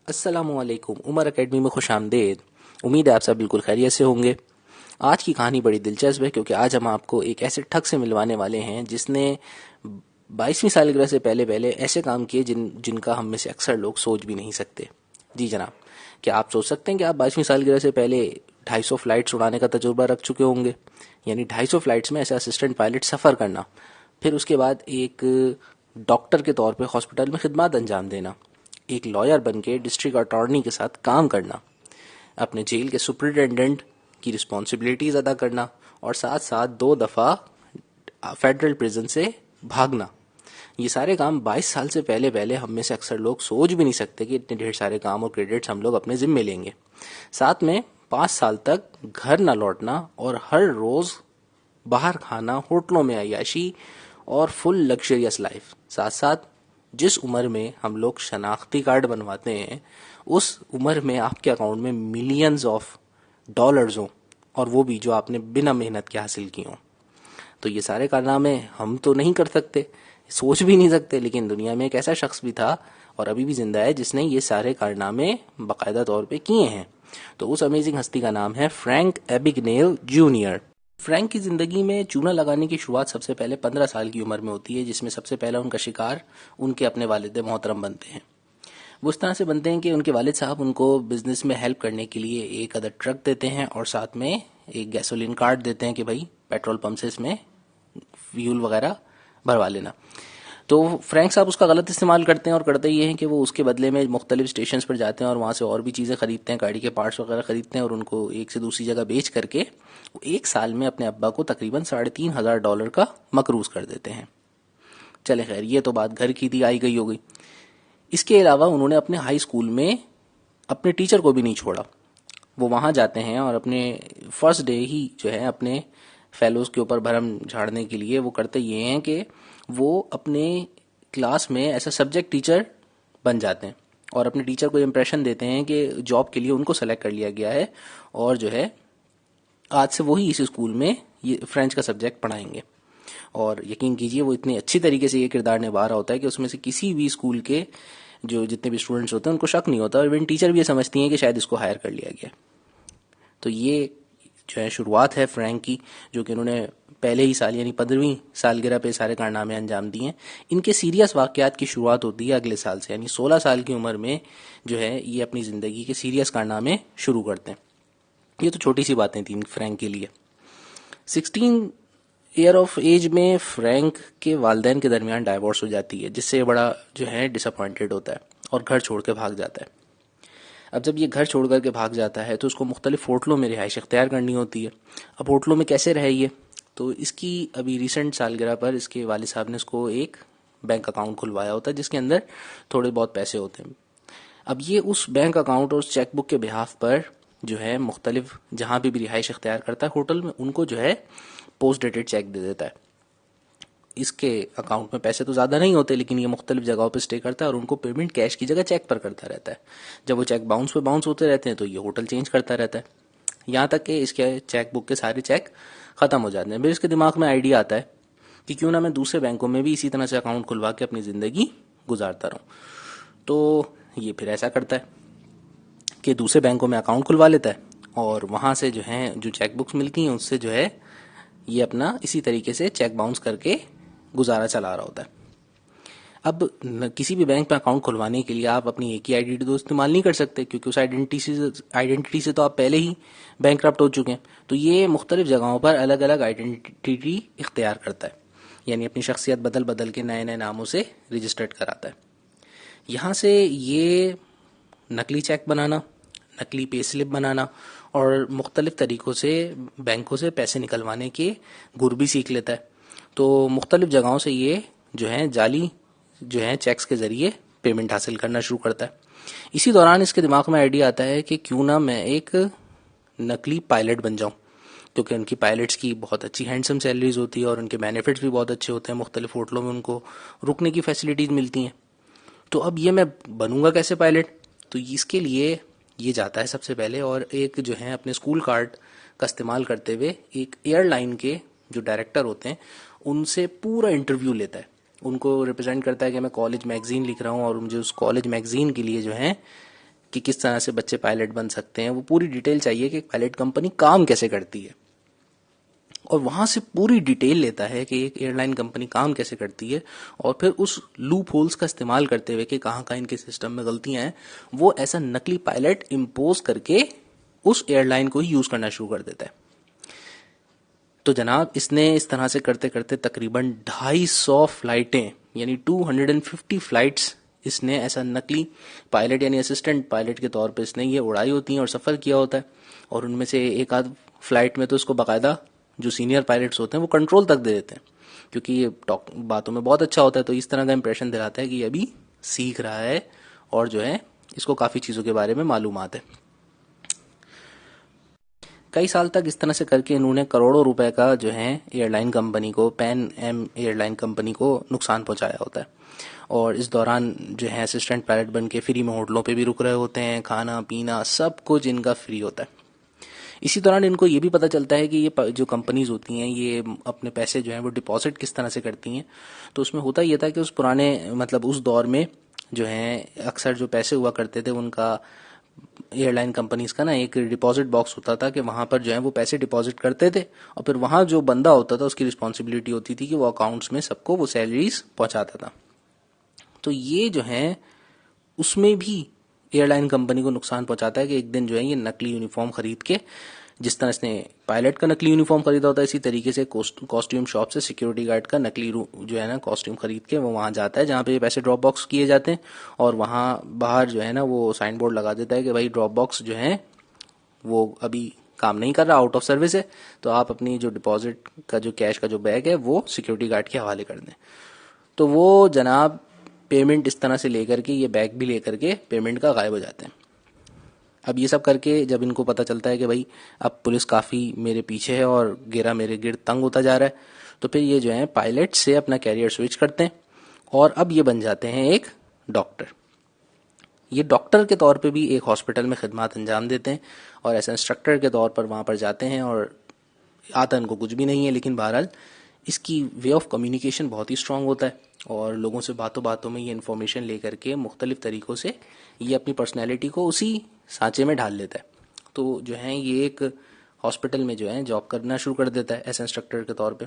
अस्सलामुअलैकुम। उमर एकेडमी में खुश आमदेद। उम्मीद है आप सब बिल्कुल खैरियत से होंगे। आज की कहानी बड़ी दिलचस्प है क्योंकि आज हम आपको एक ऐसे ठग से मिलवाने वाले हैं जिसने 22वीं सालगिरह से पहले पहले ऐसे काम किए जिनका हम में से अक्सर लोग सोच भी नहीं सकते। जी जनाब, क्या आप सोच सकते हैं कि आप 22वीं सालगिरह से पहले 250 फ्लाइट्स उड़ाने का तजुर्बा रख चुके होंगे? यानी 250 फ्लाइट्स में ऐसे असिस्टेंट पायलट सफ़र करना, फिर उसके बाद एक डॉक्टर के तौर पे हॉस्पिटल में खिदमत अंजाम देना, एक लॉयर बन के डिस्ट्रिक्ट अटॉर्नी के साथ काम करना, अपने जेल के सुपरिटेंडेंट की रिस्पॉन्सिबिलिटीज अदा करना और साथ साथ 2 दफ़ा फेडरल प्रिजन से भागना। ये सारे काम 22 साल से पहले पहले हम में से अक्सर लोग सोच भी नहीं सकते कि इतने ढेर सारे काम और क्रेडिट्स हम लोग अपने जिम्मे लेंगे। साथ में 5 साल तक घर न लौटना और हर रोज बाहर खाना, होटलों में अय्याशी और फुल लग्जरियस लाइफ। साथ साथ जिस उम्र में हम लोग शनाख्ती कार्ड बनवाते हैं उस उम्र में आपके अकाउंट में मिलियंस ऑफ डॉलर्स हों, और वो भी जो आपने बिना मेहनत के हासिल की हों। तो ये सारे कारनामे हम तो नहीं कर सकते, सोच भी नहीं सकते, लेकिन दुनिया में एक ऐसा शख्स भी था और अभी भी जिंदा है जिसने ये सारे कारनामे बाकायदा तौर पे किए हैं। तो उस अमेजिंग हस्ती का नाम है फ्रैंक एबिगनेल जूनियर। फ्रैंक की जिंदगी में चूना लगाने की शुरुआत सबसे पहले 15 साल की उम्र में होती है, जिसमें सबसे पहला उनका शिकार उनके अपने वालिद मोहतरम बनते हैं। वो इस तरह से बनते हैं कि उनके वालिद साहब उनको बिजनेस में हेल्प करने के लिए एक अदर ट्रक देते हैं और साथ में एक गैसोलीन कार्ड देते हैं कि भाई पेट्रोल पंप से इसमें फ्यूल वगैरह भरवा लेना। तो फ्रैंक साहब उसका गलत इस्तेमाल करते हैं और करते ये हैं कि वो उसके बदले में मुख्तलिफ स्टेशन पर जाते हैं और वहाँ से और भी चीज़ें खरीदते हैं, गाड़ी के पार्ट्स वगैरह खरीदते हैं और उनको एक से दूसरी जगह बेच करके वो एक साल में अपने अब्बा को तकरीबन $3,500 का मकरूज कर देते हैं। चले खैर, ये तो बात घर की थी, आई गई हो गई। इसके अलावा उन्होंने अपने हाई स्कूल में अपने टीचर को भी नहीं छोड़ा। वो वहाँ जाते हैं और अपने फर्स्ट डे ही जो है अपने फेलोज के ऊपर भरम झाड़ने के लिए वो करते ये हैं कि वो अपने क्लास में ऐसा सब्जेक्ट टीचर बन जाते हैं और अपने टीचर को इम्प्रेशन देते हैं कि जॉब के लिए उनको सेलेक्ट कर लिया गया है और जो है आज से वही इस स्कूल में ये फ्रेंच का सब्जेक्ट पढ़ाएंगे। और यकीन कीजिए वो इतने अच्छी तरीके से ये किरदार निभा रहा होता है कि उसमें से किसी भी स्कूल के जो जितने भी स्टूडेंट्स होते हैं उनको शक नहीं होता और इवन टीचर भी ये समझती हैं कि शायद इसको हायर कर लिया गया। तो ये जो है शुरुआत है फ्रैंक की, जो कि उन्होंने पहले ही साल यानी 15वीं सालगिरह पे सारे कारनामे अंजाम दिए हैं। इनके सीरियस वाकयात की शुरुआत होती है अगले साल से, यानी 16 साल की उम्र में जो है ये अपनी ज़िंदगी के सीरियस कारनामे शुरू करते हैं। ये तो छोटी सी बातें थी फ्रैंक के लिए। 16 ईयर ऑफ एज में फ्रैंक के वालदैन के दरमियान डाइवोर्स हो जाती है, जिससे बड़ा जो है डिसअपॉइंटेड होता है और घर छोड़ के भाग जाता है। अब जब ये घर छोड़ करके भाग जाता है तो उसको मुख्तलिफ होटलों में रिहाइश इख्तियार करनी होती है। अब होटलों में कैसे रहे ये, तो इसकी अभी रिसेंट सालगिरह पर इसके वालिद साहब ने इसको एक बैंक अकाउंट खुलवाया होता है जिसके अंदर थोड़े बहुत पैसे होते हैं। अब ये उस बैंक अकाउंट और उस चेकबुक के बिहाफ पर जो है मुख्तलिफ जहाँ भी रिहाइश इख्तियार करता है होटल में, उनको जो है पोस्ट डेटेड चेक दे देता है। इसके अकाउंट में पैसे तो ज़्यादा नहीं होते, लेकिन ये मुख्तलिफ जगहों पर स्टे करता है और उनको पेमेंट कैश की जगह चेक पर करता रहता है। जब वो चेक बाउंस पे बाउंस होते रहते हैं तो ये होटल चेंज करता रहता है, यहाँ तक कि इसके चेक बुक के सारे चेक ख़त्म हो जाते हैं। फिर इसके दिमाग में आइडिया आता है कि क्यों ना मैं दूसरे बैंकों में भी इसी तरह से अकाउंट खुलवा के अपनी ज़िंदगी गुजारता रहूँ। तो ये फिर ऐसा करता है कि दूसरे बैंकों में अकाउंट खुलवा लेता है और वहाँ से जो है जो चेक बुक्स मिलती हैं उससे जो है ये अपना इसी तरीके से चेक बाउंस करके गुजारा चला रहा होता है। अब किसी भी बैंक में अकाउंट खुलवाने के लिए आप अपनी एक ही आइडेंटिटी तो इस्तेमाल नहीं कर सकते, क्योंकि उस आइडेंटिटी से तो आप पहले ही बैंकरप्ट हो चुके हैं। तो ये मुख्तलिफ जगहों पर अलग अलग आइडेंटिटी इख्तियार करता है, यानी अपनी शख्सियत बदल बदल के नए नए नामों से रजिस्टर्ड कराता है। यहाँ से ये नकली चेक बनाना, नकली पे स्लिप बनाना और मुख्तलिफ तरीक़ों से बैंकों से पैसे निकलवाने के गुर भी सीख लेता है। तो मुख्तलिफ जगहों से ये जो है जाली जो है चेक्स के ज़रिए पेमेंट हासिल करना शुरू करता है। इसी दौरान इसके दिमाग में आइडिया आता है कि क्यों ना मैं एक नकली पायलट बन जाऊं, क्योंकि उनकी पायलट्स की बहुत अच्छी हैंडसम सैलरीज होती है और उनके बेनिफिट्स भी बहुत अच्छे होते हैं। मुख्तलिफ होटलों में उनको रुकने की फैसिलिटीज़ मिलती हैं। तो अब ये मैं बनूंगा कैसे पायलट, तो इसके लिए ये जाता है सबसे पहले और एक जो है अपने स्कूल कार्ड का इस्तेमाल करते हुए एक एयरलाइन के जो डायरेक्टर होते हैं उनसे पूरा इंटरव्यू लेता है। उनको रिप्रेजेंट करता है कि मैं कॉलेज मैगजीन लिख रहा हूँ और मुझे उस कॉलेज मैगजीन के लिए जो है कि किस तरह से बच्चे पायलट बन सकते हैं, वो पूरी डिटेल चाहिए कि एक पायलट कंपनी काम कैसे करती है। और वहां से पूरी डिटेल लेता है कि एक एयरलाइन कंपनी काम कैसे करती है, और फिर उस लूप होल्स का इस्तेमाल करते हुए कि कहाँ कहाँ इनके सिस्टम में गलतियां हैं, वो ऐसा नकली पायलट इम्पोज करके उस एयरलाइन को ही यूज करना शुरू कर देता है। तो जनाब, इसने इस तरह से करते करते तकरीबन 250 फ्लाइटें यानी 250 फ्लाइट्स इसने ऐसा नकली पायलट यानी असिस्टेंट पायलट के तौर पे इसने ये उड़ाई होती हैं और सफ़र किया होता है। और उनमें से एक आध फ्लाइट में तो इसको बाकायदा जो सीनियर पायलट्स होते हैं वो कंट्रोल तक दे देते हैं, क्योंकि ये बातों में बहुत अच्छा होता है। तो इस तरह का इंप्रेशन दिलाता है कि ये अभी सीख रहा है और जो है इसको काफ़ी चीज़ों के बारे में मालूमात है। कई साल तक इस तरह से करके इन्होंने करोड़ों रुपए का जो है एयरलाइन कंपनी को, पैन एम एयरलाइन कंपनी को नुकसान पहुंचाया होता है। और इस दौरान जो है असिस्टेंट पायलट बन के फ्री में होटलों पे भी रुक रहे होते हैं, खाना पीना सब कुछ इनका फ्री होता है। इसी दौरान इनको ये भी पता चलता है कि ये जो कंपनीज होती हैं ये अपने पैसे जो हैं वो डिपॉजिट किस तरह से करती हैं। तो उसमें होता ये था कि उस पुराने मतलब उस दौर में जो है अक्सर जो पैसे हुआ करते थे उनका एयरलाइन कंपनीज का ना एक डिपॉजिट बॉक्स होता था कि वहां पर जो है वो पैसे डिपॉजिट करते थे, और फिर वहां जो बंदा होता था उसकी रिस्पॉन्सिबिलिटी होती थी कि वो अकाउंट्स में सबको वो सैलरीज पहुंचाता था। तो ये जो है उसमें भी एयरलाइन कंपनी को नुकसान पहुंचाता है कि एक दिन जो है ये नकली यूनिफॉर्म खरीद के, जिस तरह इसने पायलट का नकली यूनिफॉर्म खरीदा होता है इसी तरीके से कॉस्ट्यूम शॉप से सिक्योरिटी गार्ड का नकली जो है ना कॉस्ट्यूम खरीद के वो वहां जाता है जहां पे ये पैसे ड्रॉप बॉक्स किए जाते हैं। और वहां बाहर जो है ना वो साइन बोर्ड लगा देता है कि भाई ड्रॉप बॉक्स जो है वो अभी काम नहीं कर रहा, आउट ऑफ सर्विस है, तो आप अपनी जो डिपॉजिट का जो कैश का जो बैग है वो सिक्योरिटी गार्ड के हवाले कर दें। तो वो जनाब पेमेंट इस तरह से लेकर के, ये बैग भी लेकर के पेमेंट का गायब हो जाते हैं। अब ये सब करके जब इनको पता चलता है कि भाई अब पुलिस काफ़ी मेरे पीछे है और गिरा मेरे गिर्द तंग होता जा रहा है, तो फिर ये जो है पायलट से अपना कैरियर स्विच करते हैं और अब ये बन जाते हैं एक डॉक्टर। ये डॉक्टर के तौर पे भी एक हॉस्पिटल में खिदमत अंजाम देते हैं और ऐसा इंस्ट्रक्टर के तौर पर वहाँ पर जाते हैं। और आता इनको कुछ भी नहीं है, लेकिन बहरहाल इसकी वे ऑफ कम्युनिकेशन बहुत ही स्ट्रांग होता है और लोगों से बातों बातों में ये इन्फॉर्मेशन लेकर के मुख्तलिफ तरीक़ों से ये अपनी पर्सनैलिटी को उसी सांचे में ढाल लेता है। तो जो है ये एक हॉस्पिटल में जो है जॉब करना शुरू कर देता है एज इंस्ट्रक्टर के तौर पे।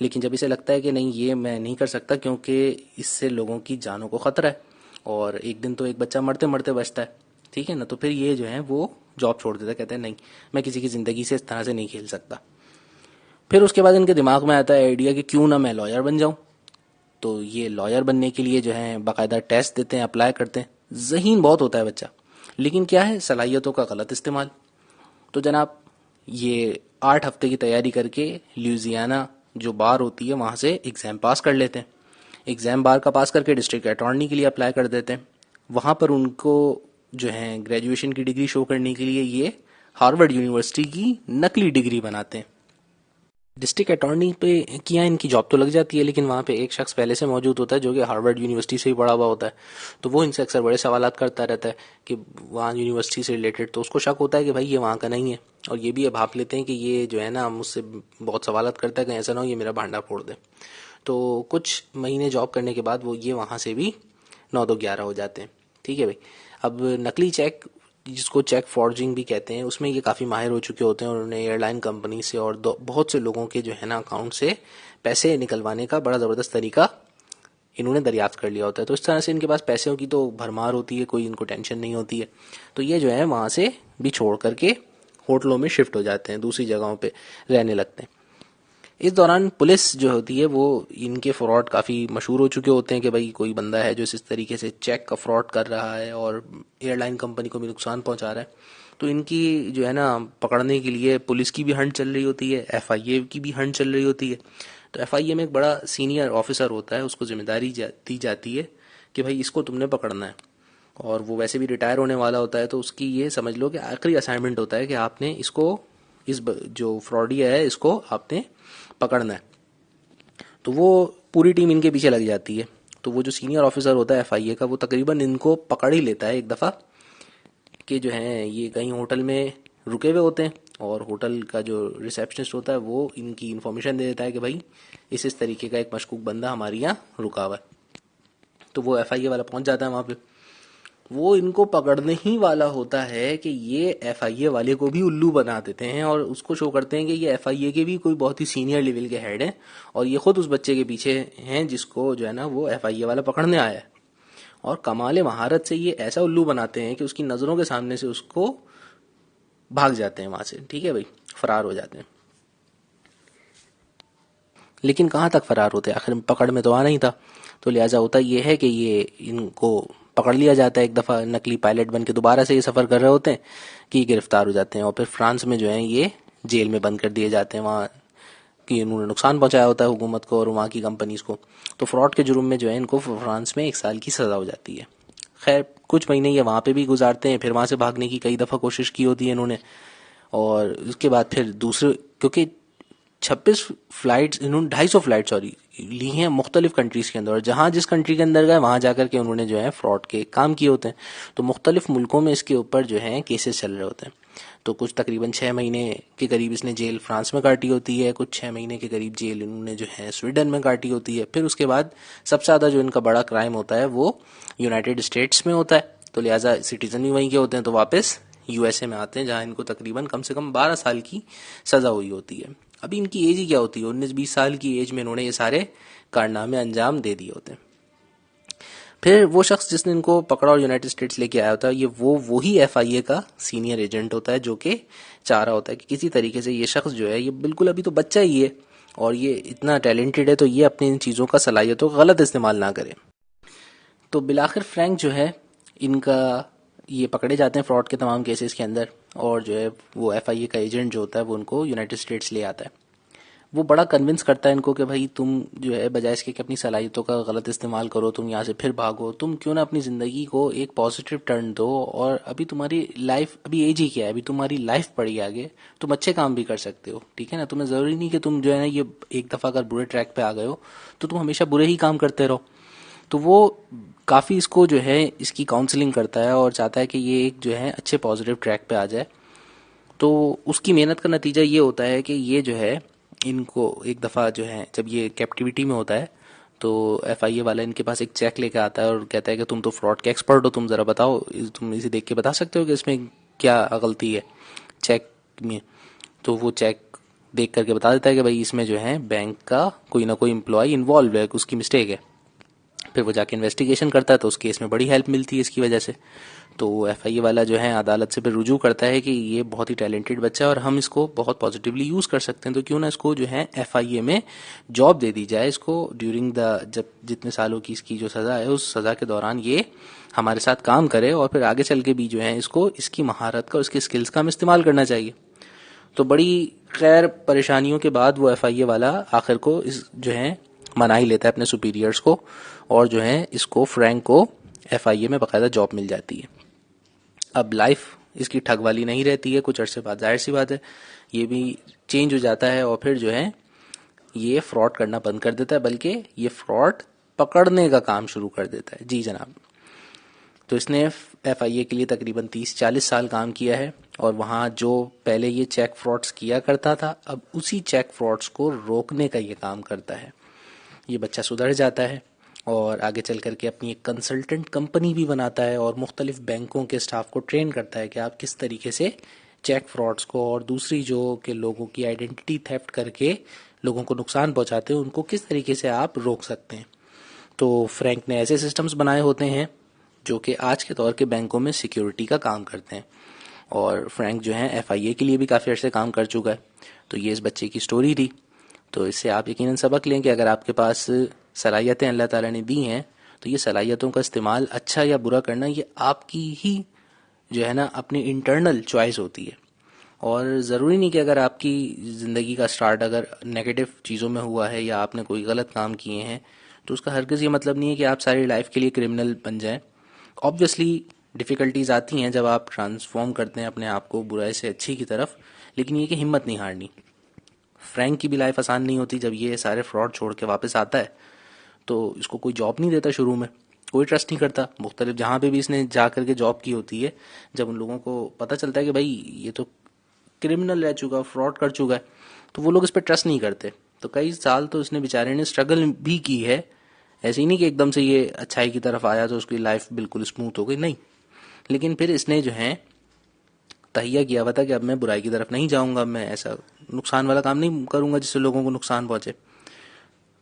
लेकिन जब इसे लगता है कि नहीं ये मैं नहीं कर सकता क्योंकि इससे लोगों की जानों को ख़तरा है और एक दिन तो एक बच्चा मरते मरते बचता है, ठीक है ना, तो फिर ये जो है वो जॉब छोड़ देता है। कहते हैं नहीं, मैं किसी की ज़िंदगी से इस तरह से नहीं खेल सकता। फिर उसके बाद इनके दिमाग में आता है आइडिया कि क्यों ना मैं लॉयर बन जाऊं। तो ये लॉयर बनने के लिए जो है बाकायदा टेस्ट देते हैं, अप्लाई करते हैं। ज़हीन बहुत होता है बच्चा, लेकिन क्या है सलाहियतों का गलत इस्तेमाल। तो जनाब ये 8 हफ्ते की तैयारी करके ल्यूजियाना जो बार होती है वहाँ से एग्ज़ाम पास कर लेते हैं। एग्ज़ाम बार का पास करके डिस्ट्रिक्ट अटॉर्नी के लिए अप्लाई कर देते हैं। वहाँ पर उनको जो है ग्रेजुएशन की डिग्री शो करने के लिए ये हार्वर्ड यूनिवर्सिटी की नकली डिग्री बनाते हैं। डिस्ट्रिक्ट अटॉर्नी पे किया इनकी जॉब तो लग जाती है, लेकिन वहाँ पे एक शख्स पहले से मौजूद होता है जो कि हार्वर्ड यूनिवर्सिटी से ही पढ़ा हुआ होता है। तो वो इनसे अक्सर बड़े सवालात करता रहता है कि वहाँ यूनिवर्सिटी से रिलेटेड। तो उसको शक होता है कि भाई ये वहाँ का नहीं है, और ये भी भाप लेते हैं कि ये जो है ना मुझसे बहुत सवालात करता है, कहीं ऐसा ना हो ये मेरा भांडा फोड़ दे। तो कुछ महीने जॉब करने के बाद वो ये वहाँ से भी 9-2-11 हो जाते हैं। ठीक है भाई। अब नकली चेक, जिसको चेक फॉर्जिंग भी कहते हैं, उसमें ये काफ़ी माहिर हो चुके होते हैं और उन्हें एयरलाइन कंपनी से और बहुत से लोगों के जो है ना अकाउंट से पैसे निकलवाने का बड़ा ज़बरदस्त तरीका इन्होंने दरियाफ्त कर लिया होता है। तो इस तरह से इनके पास पैसों की तो भरमार होती है, कोई इनको टेंशन नहीं होती है। तो ये जो है वहाँ से भी छोड़ करके होटलों में शिफ्ट हो जाते हैं, दूसरी जगहों पे रहने लगते हैं। इस दौरान पुलिस जो होती है वो इनके फ्रॉड काफ़ी मशहूर हो चुके होते हैं कि भाई कोई बंदा है जो इस तरीके से चेक का फ्रॉड कर रहा है और एयरलाइन कंपनी को भी नुकसान पहुंचा रहा है। तो इनकी जो है ना पकड़ने के लिए पुलिस की भी हंट चल रही होती है, एफआईए की भी हंट चल रही होती है। तो एफआईए में एक बड़ा सीनियर ऑफिसर होता है, उसको जिम्मेदारी दी जाती है कि भाई इसको तुमने पकड़ना है, और वो वैसे भी रिटायर होने वाला होता है। तो उसकी ये समझ लो कि आखिरी असाइनमेंट होता है कि आपने इसको जो फ्रॉडिया है इसको आपने पकड़ना है। तो वो पूरी टीम इनके पीछे लग जाती है। तो वो जो सीनियर ऑफिसर होता है एफआईए का वो तकरीबन इनको पकड़ ही लेता है एक दफ़ा कि जो है ये कहीं होटल में रुके हुए होते हैं, और होटल का जो रिसेप्शनिस्ट होता है वो इनकी इन्फॉर्मेशन दे देता है कि भाई इस तरीके का एक मशकूक बंदा हमारे यहाँ रुका हुआ है। तो वो एफआईए वाला पहुंच जाता है वहाँ पे। वो इनको पकड़ने ही वाला होता है कि ये एफआईए वाले को भी उल्लू बना देते हैं और उसको शो करते हैं कि ये एफआईए के भी कोई बहुत ही सीनियर लेवल के हेड हैं और ये खुद उस बच्चे के पीछे हैं जिसको जो है ना वो एफआईए वाला पकड़ने आया है। और कमाल महारत से ये ऐसा उल्लू बनाते हैं कि उसकी नजरों के सामने से उसको भाग जाते हैं वहां से, ठीक है भाई, फरार हो जाते हैं। लेकिन कहाँ तक फरार होते हैं, आखिर में पकड़ में तो आना ही था। तो लिहाजा होता ये है कि ये इनको पकड़ लिया जाता है एक दफ़ा, नकली पायलट बन के दोबारा से ये सफ़र कर रहे होते हैं कि गिरफ्तार हो जाते हैं और फिर फ्रांस में जो है ये जेल में बंद कर दिए जाते हैं वहाँ कि इन्होंने नुकसान पहुंचाया होता है हुकूमत को और वहाँ की कंपनीज को। तो फ्रॉड के जुर्म में जो है इनको फ्रांस में 1 साल की सज़ा हो जाती है। खैर कुछ महीने ये वहाँ पे भी गुजारते हैं, फिर वहाँ से भागने की कई दफ़ा कोशिश की होती है इन्होंने। और उसके बाद फिर दूसरे, क्योंकि 26 फ्लाइट्स इन्होंने 250 फ्लाइट सॉरी ली हैं मुख्तलिफ कंट्रीज के अंदर, और जहाँ जिस कंट्री के अंदर गए वहाँ जाकर के उन्होंने जो है फ्रॉड के काम किए होते हैं। तो मुख्तलिफ मुल्कों में इसके ऊपर जो है केसेस चल रहे होते हैं। तो कुछ तकरीबन 6 महीने के करीब इसने जेल फ्रांस में काटी होती है, कुछ 6 महीने के करीब जेल इन्होंने जो है स्वीडन में काटी होती है। फिर उसके बाद सबसे ज़्यादा जो इनका बड़ा क्राइम होता है वो यूनाइटेड स्टेट्स में होता है। तो लिहाजा सिटीजन भी वहीं के होते हैं, तो वापस यूएसए में आते हैं जहाँ इनको तकरीबन कम से कम 12 साल की सज़ा हुई होती है। अभी इनकी एज ही क्या होती है, 19-20 साल की एज में इन्होंने ये सारे कारनामे अंजाम दे दिए होते हैं। फिर वो शख्स जिसने इनको पकड़ा और यूनाइटेड स्टेट्स लेके आया होता है ये वही एफआईए का सीनियर एजेंट होता है जो कि चाह रहा होता है कि किसी तरीके से ये शख्स जो है ये बिल्कुल अभी तो बच्चा ही है और ये इतना टैलेंटेड है, तो ये अपनी इन चीज़ों का सलाहियतों का गलत इस्तेमाल ना करे। तो बिलाखिर फ्रैंक जो है इनका ये पकड़े जाते हैं फ्रॉड के तमाम केसेस के अंदर, और जो है वो एफआईए का एजेंट जो होता है वो उनको यूनाइटेड स्टेट्स ले आता है। वो बड़ा कन्विंस करता है इनको कि भाई तुम जो है बजाय इसके कि अपनी सलाहियतों का गलत इस्तेमाल करो, तुम यहाँ से फिर भागो, तुम क्यों ना अपनी ज़िंदगी को एक पॉजिटिव टर्न दो, और अभी तुम्हारी लाइफ, अभी एज ही क्या है, अभी तुम्हारी लाइफ पड़ी आगे, तुम अच्छे काम भी कर सकते हो, ठीक है ना। तुम्हें ज़रूरी नहीं कि तुम जो है ना ये एक दफ़ा अगर बुरे ट्रैक पे आ गए हो तो तुम हमेशा बुरे ही काम करते रहो। तो वो काफ़ी इसको जो है इसकी काउंसलिंग करता है और चाहता है कि ये एक जो है अच्छे पॉजिटिव ट्रैक पे आ जाए। तो उसकी मेहनत का नतीजा ये होता है कि ये जो है इनको एक दफ़ा जो है जब ये कैप्टिविटी में होता है तो एफआईए वाला इनके पास एक चेक लेके आता है और कहता है कि तुम तो फ्रॉड के एक्सपर्ट हो, तुम ज़रा बताओ, तुम इसे देख के बता सकते हो कि इसमें क्या गलती है चेक में। तो वो चेक देख करके बता देता है कि भाई इसमें जो है बैंक का कोई ना कोई एम्प्लॉय इन्वॉल्व है, उसकी मिस्टेक है। फिर वो जाके इन्वेस्टिगेशन करता है तो उस केस में बड़ी हेल्प मिलती है इसकी वजह से। तो एफआईए वाला जो है अदालत से फिर रुजू करता है कि ये बहुत ही टैलेंटेड बच्चा है और हम इसको बहुत पॉजिटिवली यूज़ कर सकते हैं, तो क्यों ना इसको जो है एफआईए में जॉब दे दी जाए इसको ड्यूरिंग द, जब जितने सालों की इसकी जो सज़ा है उस सज़ा के दौरान ये हमारे साथ काम करे और फिर आगे चल के भी जो है इसको इसकी महारत का और इसकी स्किल्स का हम इस्तेमाल करना चाहिए। तो बड़ी खैर परेशानियों के बाद वो एफआईए वाला आखिर को इस जो है मना ही लेता है अपने सुपीरियर्स को, और जो है इसको फ्रैंक को एफआईए में बाकायदा जॉब मिल जाती है। अब लाइफ इसकी ठग वाली नहीं रहती है, कुछ अरसे बाद जाहिर सी बात है ये भी चेंज हो जाता है और फिर जो है ये फ्रॉड करना बंद कर देता है, बल्कि ये फ्रॉड पकड़ने का काम शुरू कर देता है। जी जनाब। तो इसने एफआईए के लिए तकरीबन 30-40 साल काम किया है और वहाँ जो पहले ये चेक फ्रॉड्स किया करता था अब उसी चेक फ्रॉड्स को रोकने का ये काम करता है। ये बच्चा सुधर जाता है और आगे चल करके अपनी एक कंसल्टेंट कंपनी भी बनाता है और मुख्तलिफ बैंकों के स्टाफ को ट्रेन करता है कि आप किस तरीके से चेक फ्रॉड्स को और दूसरी जो कि लोगों की आइडेंटिटी थेफ्ट करके लोगों को नुकसान पहुंचाते हैं उनको किस तरीके से आप रोक सकते हैं। तो फ्रैंक ने ऐसे सिस्टम्स बनाए होते हैं जो कि आज के दौर के बैंकों में सिक्योरिटी का काम करते हैं, और फ्रैंक जो है एफआईए के लिए भी काफ़ी अर्से काम कर चुका है। तो ये इस बच्चे की स्टोरी थी। तो इससे आप यकीनन सबक लें कि अगर आपके पास सलाहियतें अल्लाह ताला ने दी हैं तो ये सलाहियतों का इस्तेमाल अच्छा या बुरा करना ये आपकी ही जो है ना अपनी इंटरनल चॉइस होती है। और ज़रूरी नहीं कि अगर आपकी ज़िंदगी का स्टार्ट अगर नेगेटिव चीज़ों में हुआ है या आपने कोई गलत काम किए हैं तो उसका हरगिज़ ये मतलब नहीं है कि आप सारी लाइफ के लिए क्रिमिनल बन जाएं। ऑब्वियसली डिफ़िकल्टीज आती हैं जब आप ट्रांसफॉर्म करते हैं अपने आप को बुराई से अच्छी की तरफ, लेकिन ये कि हिम्मत नहीं हारनी। फ्रैंक की भी लाइफ आसान नहीं होती। जब ये सारे फ्रॉड छोड़ के वापस आता है तो इसको कोई जॉब नहीं देता, शुरू में कोई ट्रस्ट नहीं करता। मुख्तलिफ जहाँ पे भी इसने जा करके जॉब की होती है, जब उन लोगों को पता चलता है कि भाई ये तो क्रिमिनल रह चुका, फ्रॉड कर चुका है, तो वो लोग इस पर ट्रस्ट नहीं करते। तो कई साल तो इसने बेचारे ने स्ट्रगल भी की है। ऐसे ही नहीं कि एकदम से ये अच्छाई की तरफ आया तो उसकी लाइफ बिल्कुल स्मूथ हो गई, नहीं। लेकिन फिर इसने जो है तहिया किया हुआ था कि अब मैं बुराई की तरफ नहीं जाऊंगा, अब मैं ऐसा नुकसान वाला काम नहीं करूंगा जिससे लोगों को नुकसान पहुंचे।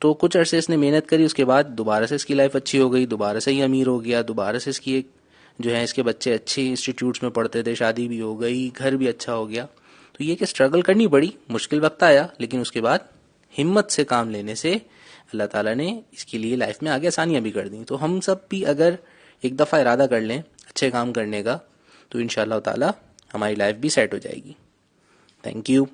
तो कुछ अरसे इसने मेहनत करी, उसके बाद दोबारा से इसकी लाइफ अच्छी हो गई, दोबारा से ही अमीर हो गया, दोबारा से इसकी एक जो है इसके बच्चे अच्छे इंस्टीट्यूट्स में पढ़ते थे, शादी भी हो गई, घर भी अच्छा हो गया। तो ये कि स्ट्रगल करनी पड़ी, मुश्किल वक्त आया, लेकिन उसके बाद हिम्मत से काम लेने से अल्लाह ताला ने इसके लिए लाइफ में आगे आसानियाँ भी कर दी। तो हम सब भी अगर एक दफ़ा इरादा कर लें अच्छे काम करने का, तो इंशाअल्लाह ताला हमारी लाइफ भी सेट हो जाएगी। Thank you.